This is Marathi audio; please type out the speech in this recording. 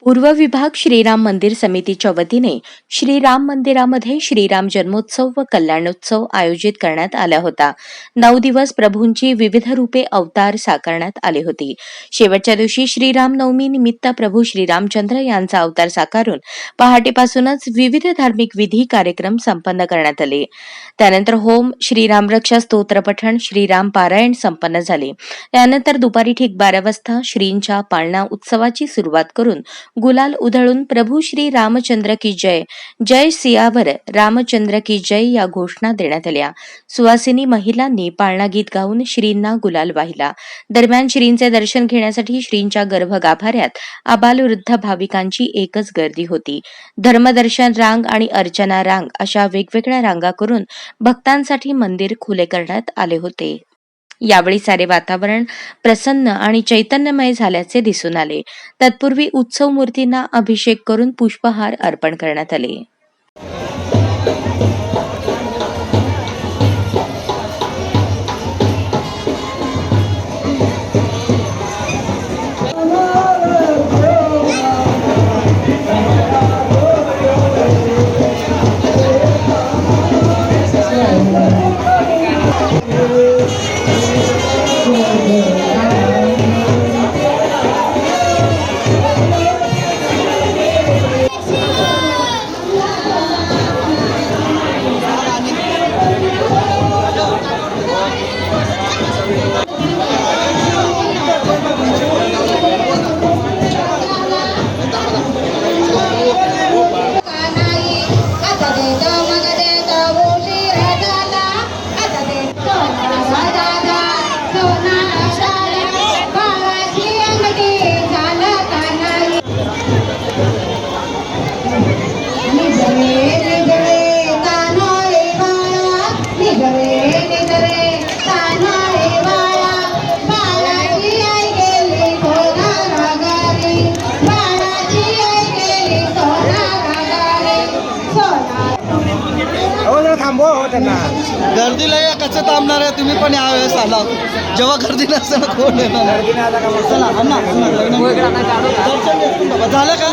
पूर्व विभाग श्रीराम मंदिर समितीच्या वतीने श्रीराम मंदिरामध्ये श्रीराम जन्मोत्सव व कल्याणोत्सव आयोजित करण्यात आला होता। 9 दिवस प्रभूंची विविध रूपे अवतार साकारण्यात आले होते। शेवटच्या दिवशी श्रीराम नवमी निमित्त प्रभू श्रीरामचंद्र यांचा अवतार साकारून पहाटेपासूनच विविध धार्मिक विधी कार्यक्रम संपन्न करण्यात आले। त्यानंतर होम, श्रीराम रक्षा स्तोत्र पठण, श्रीराम पारायण संपन्न झाले। त्यानंतर दुपारी ठीक 12 वाजता श्रींच्या पाळणा उत्सवाची सुरुवात करून गुलाल उधळून प्रभू श्री रामचंद्र की जय, जय सियावर रामचंद्र की जय या घोषणा देण्यात आल्या। सुवासिनी महिलांनी पाळणा गीत गाऊन श्रींना गुलाल वाहिला। दरम्यान श्रींचे दर्शन घेण्यासाठी श्रींच्या गर्भगाभाऱ्यात आबालवृद्ध भाविकांची एकच गर्दी होती। धर्मदर्शन रांग आणि अर्चना रांग अशा वेगवेगळ्या रांगा करून भक्तांसाठी मंदिर खुले करण्यात आले होते। यावेळी सारे वातावरण प्रसन्न आणि चैतन्यमय झाल्याचे दिसून आले। तत्पूर्वी उत्सव मूर्तींना अभिषेक करून पुष्पहार अर्पण करण्यात आले। गर्दी लय कसं थांबणार आहे तुम्ही पण यावेळेस आला जेव्हा गर्दी नसेल कोण येणार चला झालं का